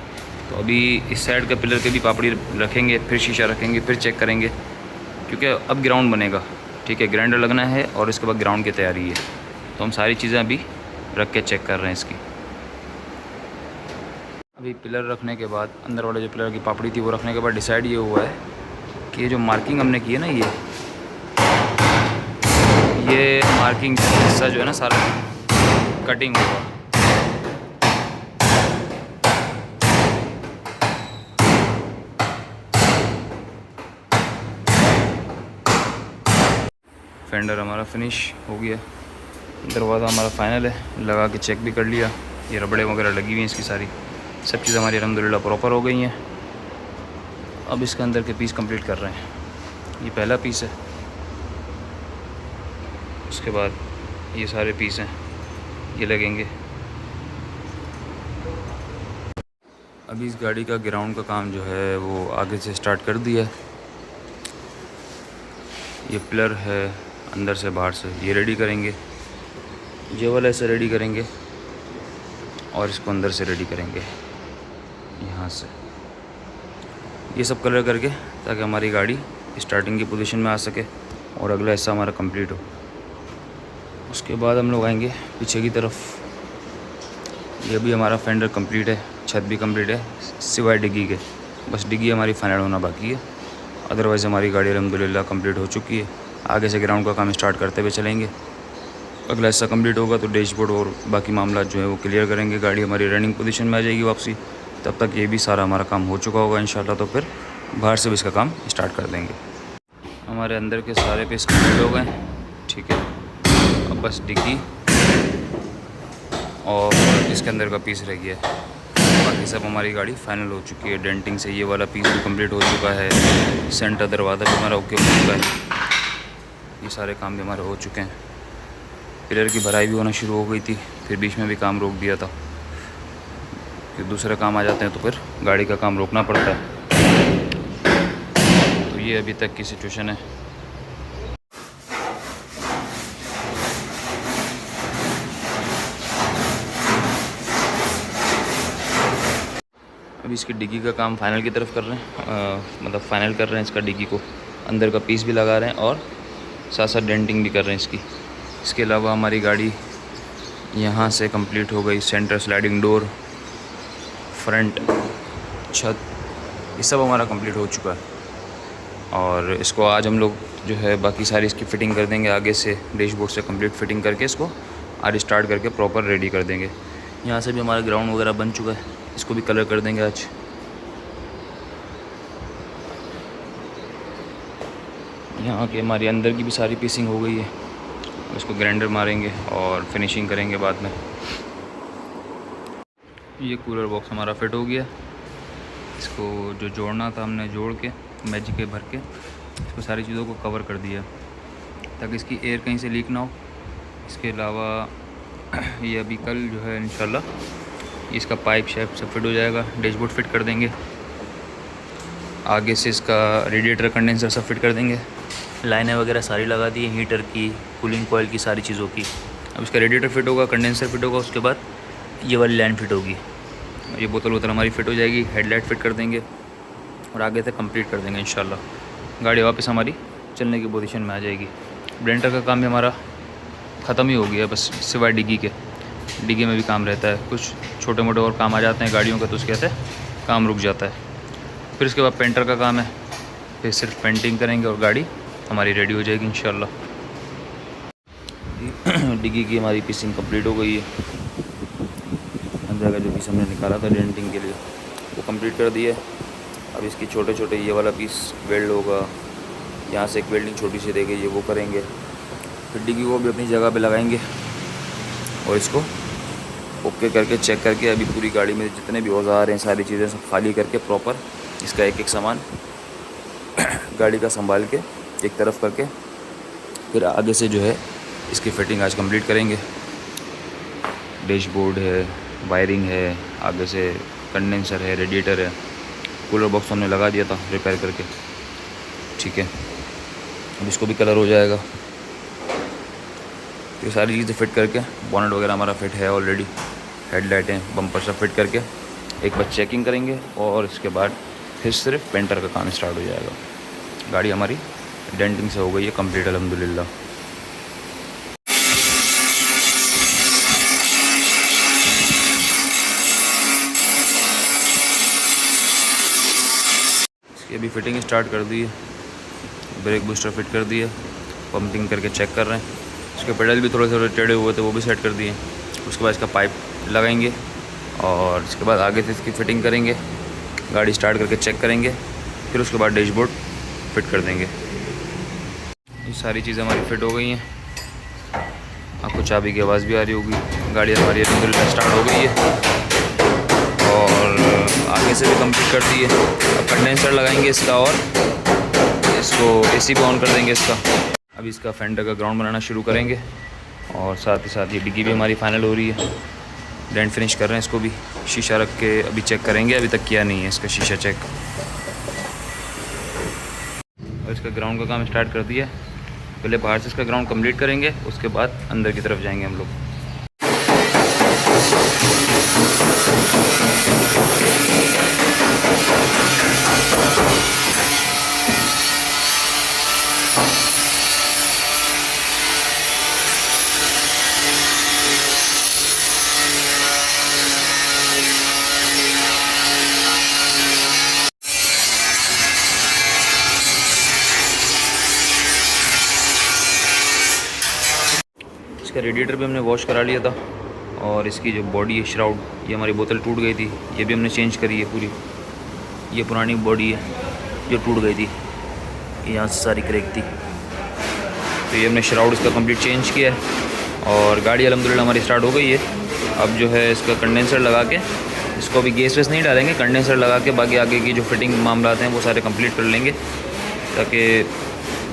तो अभी इस साइड का पिलर के भी पापड़ी रखेंगे, फिर शीशा रखेंगे, फिर चेक करेंगे, क्योंकि अब ग्राउंड बनेगा, ठीक है। ग्राइंडर लगना है और इसके बाद ग्राउंड की तैयारी है, तो हम सारी चीज़ें अभी रख के चेक कर रहे हैं इसकी। अभी पिलर रखने के बाद, अंदर वाले जो पिलर की पापड़ी थी वो रखने के बाद डिसाइड ये हुआ है कि ये जो मार्किंग हमने की है ना, ये मार्किंग हिस्सा जो है ना सारा कटिंग होगा। फेंडर हमारा फिनिश हो गया, दरवाज़ा हमारा फाइनल है, लगा के चेक भी कर लिया, ये रबड़े वगैरह लगी हुई हैं इसकी सारी, सब चीज़ हमारी अल्हम्दुलिल्लाह प्रॉपर हो गई हैं। अब इसके अंदर के पीस कंप्लीट कर रहे हैं, ये पहला पीस है, उसके बाद ये सारे पीस हैं ये लगेंगे। अभी इस गाड़ी का ग्राउंड का काम जो है वो आगे से स्टार्ट कर दिया है। ये पिलर है अंदर से बाहर से, ये रेडी करेंगे, ये वाला ऐसे रेडी करेंगे और इसको अंदर से रेडी करेंगे यहाँ से, ये सब कलर करके, ताकि हमारी गाड़ी स्टार्टिंग की पोजीशन में आ सके और अगला हिस्सा हमारा कंप्लीट हो। उसके बाद हम लोग आएंगे पीछे की तरफ। ये भी हमारा फेंडर कंप्लीट है, छत भी कंप्लीट है, सिवाय डिग्गी के, बस डिग्गी हमारी फाइनल होना बाकी है, अदरवाइज़ हमारी गाड़ी अल्हम्दुलिल्लाह कंप्लीट हो चुकी है। आगे से ग्राउंड का काम स्टार्ट करते हुए चलेंगे, अगला हिस्सा कंप्लीट होगा तो डैशबोर्ड और बाकी मामला जो है वो क्लियर करेंगे, गाड़ी हमारी रनिंग पोजीशन में आ जाएगी वापसी। तब तक ये भी सारा हमारा काम हो चुका होगा इंशाल्लाह, तो फिर बाहर से भी इसका काम स्टार्ट कर देंगे। हमारे अंदर के सारे पीस कंप्लीट हो गए, ठीक है। अब बस डिग्गी और इसके अंदर का पीस रह गया है, बाकी सब हमारी गाड़ी फाइनल हो चुकी है। डेंटिंग से ये वाला पीस भी कंप्लीट हो चुका है, सेंटर दरवाज़ा भी हमारा ओके हो चुका है, ये सारे काम भी हमारे हो चुके हैं। पिलर की भराई भी होना शुरू हो गई थी, फिर बीच में भी काम रोक दिया था, कि दूसरे काम आ जाते हैं तो फिर गाड़ी का काम रोकना पड़ता है। तो ये अभी तक की सिचुएशन है। अभी इसकी डिग्गी का काम फाइनल की तरफ कर रहे हैं, मतलब फाइनल कर रहे हैं इसका डिग्गी को, अंदर का पीस भी लगा रहे हैं और साथ साथ डेंटिंग भी कर रहे हैं इसकी। इसके अलावा हमारी गाड़ी यहाँ से कंप्लीट हो गई, सेंटर स्लाइडिंग डोर, फ्रंट छत, ये सब हमारा कंप्लीट हो चुका है। और इसको आज हम लोग जो है बाकी सारी इसकी फ़िटिंग कर देंगे, आगे से डैशबोर्ड से कंप्लीट फ़िटिंग करके इसको आज स्टार्ट करके प्रॉपर रेडी कर देंगे। यहाँ से भी हमारा ग्राउंड वगैरह बन चुका है, इसको भी कलर कर देंगे आज। यहाँ के हमारी अंदर की भी सारी पीसिंग हो गई है, इसको ग्राइंडर मारेंगे और फिनिशिंग करेंगे बाद में। ये कूलर बॉक्स हमारा फिट हो गया, इसको जो जोड़ना था हमने जोड़ के मैजिक के भर के इसको सारी चीज़ों को कवर कर दिया, ताकि इसकी एयर कहीं से लीक ना हो। इसके अलावा ये अभी कल जो है इंशाल्लाह इसका पाइप शेप सब फिट हो जाएगा, डैशबोर्ड फिट कर देंगे, आगे से इसका रेडिएटर कंडेंसर सब फिट कर देंगे, लाइनें वगैरह सारी लगा दी हैं, हीटर की, कूलिंग कॉइल की, सारी चीज़ों की। अब इसका रेडिएटर फिट होगा, कंडेंसर फिट होगा, उसके बाद ये वाली लाइन फिट होगी, ये बोतल हमारी फिट हो जाएगी, हेडलाइट फिट कर देंगे और आगे तक कंप्लीट कर देंगे इंशाल्लाह। गाड़ी वापस हमारी चलने की पोजीशन में आ जाएगी। ब्लेंडर का काम भी हमारा ख़त्म ही हो गया, बस सिवाय डिग्गी के। डिग्गी में भी काम रहता है, कुछ छोटे मोटे और काम आ जाते हैं गाड़ियों का, तो उसके कहते हैं काम रुक जाता है। फिर इसके बाद पेंटर का काम है, फिर सिर्फ पेंटिंग करेंगे और गाड़ी हमारी रेडी हो जाएगी इंशाल्लाह। डिग्गी की हमारी पीसिंग कंप्लीट हो गई है। अंदर का जो पीस हमने निकाला था डेंटिंग के लिए वो कंप्लीट कर दिया है। अब इसकी छोटे छोटे ये वाला पीस वेल्ड होगा, यहाँ से एक वेल्डिंग छोटी सी रह गई है वो करेंगे। फिर डिग्गी को भी अपनी जगह पे लगाएंगे और इसको ओके करके चेक करके अभी पूरी गाड़ी में जितने भी औजार हैं सारी चीज़ें सब खाली करके प्रॉपर इसका एक एक सामान गाड़ी का संभाल के एक तरफ करके फिर आगे से जो है इसकी फ़िटिंग आज कंप्लीट करेंगे। डैशबोर्ड है, वायरिंग है, आगे से कंडेंसर है, रेडिएटर है, कूलर बॉक्स हमने लगा दिया था रिपेयर करके, ठीक है। अब इसको भी कलर हो जाएगा। ये सारी चीज़ें फिट करके बोनट वगैरह हमारा फिट है ऑलरेडी, हेडलाइटें, बम्पर सब फिट करके एक बार चेकिंग करेंगे और इसके बाद फिर सिर्फ पेंटर का काम स्टार्ट हो जाएगा। गाड़ी हमारी डेंटिंग से हो गई है कंप्लीट अल्हम्दुलिल्लाह। इसकी अभी फिटिंग स्टार्ट कर दी है, ब्रेक बूस्टर फिट कर दिया, पंपिंग करके चेक कर रहे हैं। इसके पेडल भी थोड़े थोड़े टेढ़े हुए थे वो भी सेट कर दिए। उसके बाद इसका पाइप लगाएंगे और इसके बाद आगे से इसकी फ़िटिंग करेंगे, गाड़ी स्टार्ट करके चेक करेंगे, फिर उसके बाद डैशबोर्ड फिट कर देंगे। ये सारी चीज़ें हमारी फिट हो गई हैं। आपको चाबी की आवाज़ भी आ रही होगी। गाड़ी हमारी अल्हम्दुलिल्लाह स्टार्ट हो गई है और आगे से भी कंप्लीट कर दी है। अब कंडेंसर लगाएंगे इसका और इसको एसी भी ऑन कर देंगे इसका। अभी इसका फेंडर का ग्राउंड बनाना शुरू करेंगे और साथ ही साथ ये डिग्गी भी हमारी फाइनल हो रही है। डेंट फिनिश कर रहे हैं इसको भी, शीशा रख के अभी चेक करेंगे, अभी तक किया नहीं है इसका शीशा चेक। और इसका ग्राउंड का काम स्टार्ट कर दिया। पहले बाहर से इसका ग्राउंड कंप्लीट करेंगे, उसके बाद अंदर की तरफ जाएंगे हम लोग। इसका रेडिएटर भी हमने वॉश करा लिया था और इसकी जो बॉडी है श्राउड, ये हमारी बोतल टूट गई थी, ये भी हमने चेंज करी है पूरी। ये पुरानी बॉडी है जो टूट गई थी, यहाँ से सारी क्रैक थी, तो ये हमने श्राउड इसका कंप्लीट चेंज किया है और गाड़ी अल्हम्दुलिल्लाह हमारी स्टार्ट हो गई है। अब जो है इसका कंडेंसर लगा के, इसको अभी गैस वेस नहीं डालेंगे, कंडेंसर लगा के बाकी आगे की जो फिटिंग मामला हैं वो सारे कंप्लीट कर लेंगे ताकि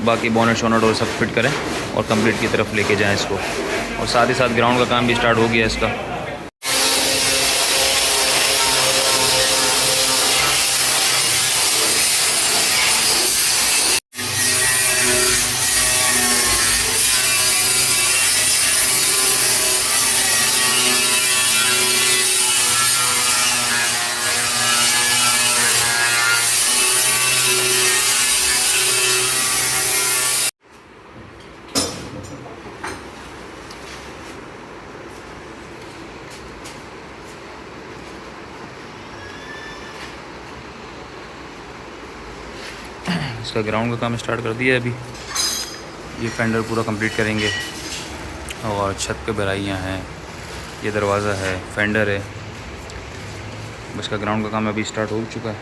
बाकी बोनट शोनट और सब फिट करें और कंप्लीट की तरफ लेके जाएं इसको। और साथ ही साथ ग्राउंड का काम भी स्टार्ट हो गया इसका। इसका ग्राउंड का काम स्टार्ट कर दिया है अभी। ये फेंडर पूरा कंप्लीट करेंगे और छत पे भराइयाँ हैं, ये दरवाज़ा है, फेंडर है, इसका ग्राउंड का काम अभी स्टार्ट हो चुका है।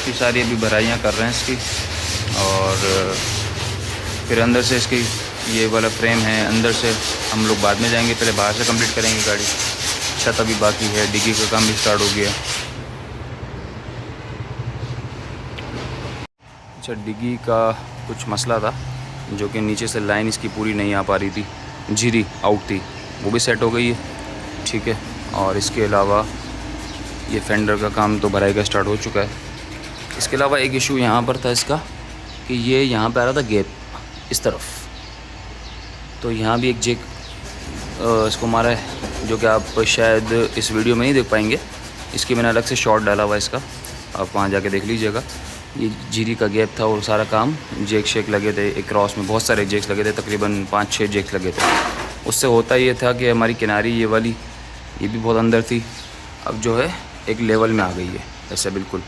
ये सारी अभी भराइयाँ कर रहे हैं इसकी और फिर अंदर से इसकी ये वाला फ्रेम है, अंदर से हम लोग बाद में जाएंगे, पहले बाहर से कंप्लीट करेंगे गाड़ी। छत अभी बाकी है, डिग्गी का काम भी स्टार्ट हो गया। अच्छा, डिग्गी का कुछ मसला था जो कि नीचे से लाइन इसकी पूरी नहीं आ पा रही थी, झिरी आउट थी, वो भी सेट हो गई है, ठीक है। और इसके अलावा ये फेंडर का काम तो भराई का स्टार्ट हो चुका है। इसके अलावा एक इशू यहाँ पर था इसका कि ये यहाँ पे आ रहा था गैप इस तरफ, तो यहाँ भी एक जैक इसको मारा है जो कि आप शायद इस वीडियो में नहीं देख पाएंगे। इसकी मैंने अलग से शॉट डाला हुआ है इसका, आप वहाँ जाके देख लीजिएगा। ये जीरी का गैप था और सारा काम जैक शेक लगे थे, एक क्रॉस में बहुत सारे जैक्स लगे थे, तकरीबन 5-6 जैक्स लगे थे। उससे होता ये था कि हमारी किनारी ये वाली ये भी बहुत अंदर थी, अब जो है एक लेवल में आ गई है ऐसे बिल्कुल,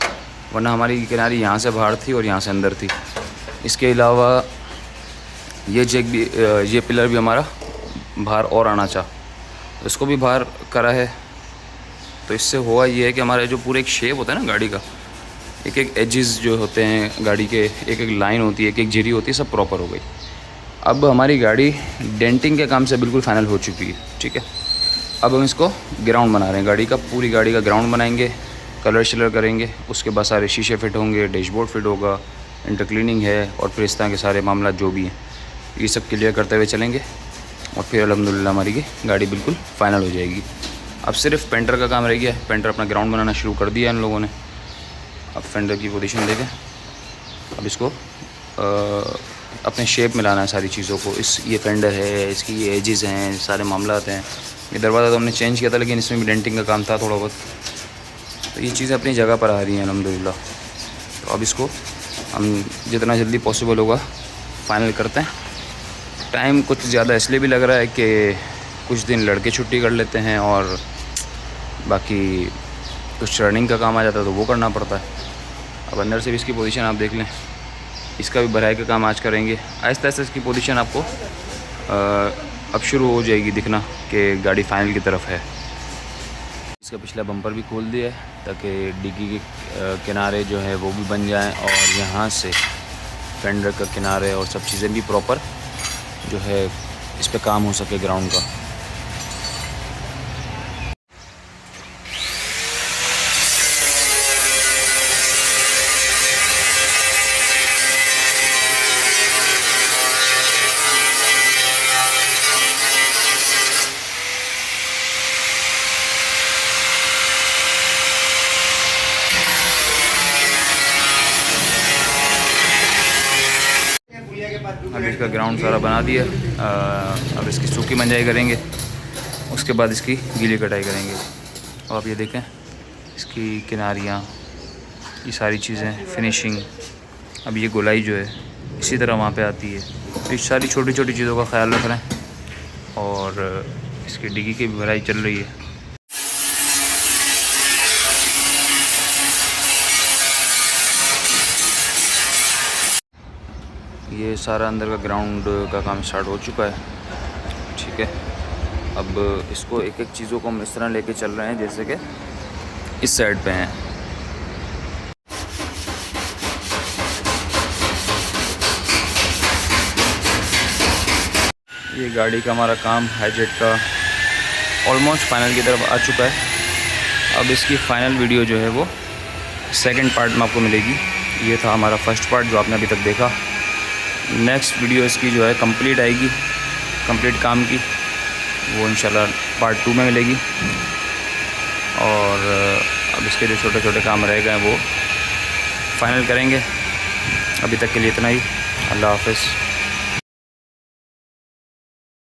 वरना हमारी किनारी यहाँ से बाहर थी और यहाँ से अंदर थी। इसके अलावा ये जैक भी ये पिलर भी हमारा बाहर और आना चाह, इसको भी बाहर करा है। तो इससे हुआ ये है कि हमारा जो पूरा एक शेप होता है ना गाड़ी का, एक एक एजेस जो होते हैं गाड़ी के, एक एक लाइन होती है, एक एक जीरी होती है, सब प्रॉपर हो गई। अब हमारी गाड़ी डेंटिंग के काम से बिल्कुल फाइनल हो चुकी है, ठीक है। अब हम इसको ग्राउंड बना रहे हैं, गाड़ी का पूरी गाड़ी का ग्राउंड बनाएंगे, कलर शलर करेंगे, उसके बाद सारे शीशे फिट होंगे, डैशबोर्ड फिट होगा, इंटर क्लीनिंग है और फिर इस तरह के सारे मामला जो भी हैं ये सब क्लियर करते हुए चलेंगे और फिर अल्हम्दुलिल्लाह हमारी गाड़ी बिल्कुल फ़ाइनल हो जाएगी। अब सिर्फ पेंटर का काम रह गया है, पेंटर अपना ग्राउंड बनाना शुरू कर दिया इन लोगों ने। अब फेंडर की पोजीशन देखें, अब इसको अपने शेप में लाना है सारी चीज़ों को। ये फेंडर है, इसकी ये एजेस हैं, सारे मामलात हैं। ये दरवाज़ा तो हमने चेंज किया था लेकिन इसमें भी डेंटिंग का काम था थोड़ा बहुत, तो ये चीज़ें अपनी जगह पर आ रही हैं अल्हम्दुलिल्लाह। तो अब इसको हम जितना जल्दी पॉसिबल होगा फ़ाइनल करते हैं। टाइम कुछ ज़्यादा इसलिए भी लग रहा है कि कुछ दिन लड़के छुट्टी कर लेते हैं और बाकी कुछ रनिंग का काम आ जाता है तो वो करना पड़ता है। अब अंदर से भी इसकी पोजीशन आप देख लें, इसका भी भराई का काम आज करेंगे। आहिस्ता आहिस्ता इसकी पोजीशन आपको अब शुरू हो जाएगी दिखना कि गाड़ी फाइनल की तरफ है। इसका पिछला बम्पर भी खोल दिया है ताकि डिग्गी के किनारे जो है वो भी बन जाएं और यहाँ से फेंडर का किनारे और सब चीज़ें भी प्रॉपर जो है इस पे काम हो सके ग्राउंड का। अब इसका ग्राउंड सारा बना दिया, अब इसकी सूखी मंजाई करेंगे, उसके बाद इसकी गीली कटाई करेंगे। और आप ये देखें इसकी किनारियाँ, ये सारी चीज़ें फिनिशिंग, अब ये गोलाई जो है इसी तरह वहाँ पे आती है। तो इस सारी छोटी छोटी चीज़ों का ख्याल रख रहे हैं और इसकी डिग्गी की भी भराई चल रही है। ये सारा अंदर का ग्राउंड का काम स्टार्ट हो चुका है, ठीक है। अब इसको एक एक चीज़ों को हम इस तरह लेके चल रहे हैं जैसे कि इस साइड पे हैं। ये गाड़ी का हमारा काम हाईजेट का ऑलमोस्ट फाइनल की तरफ आ चुका है। अब इसकी फ़ाइनल वीडियो जो है वो सेकंड पार्ट में आपको मिलेगी। ये था हमारा फर्स्ट पार्ट जो आपने अभी तक देखा। नेक्स्ट वीडियो इसकी जो है कंप्लीट आएगी, कंप्लीट काम की, वो इंशाल्लाह पार्ट 2 में मिलेगी। और अब इसके जो छोटे छोटे काम रह गए हैं वो फाइनल करेंगे। अभी तक के लिए इतना ही। अल्लाह हाफ़िज़।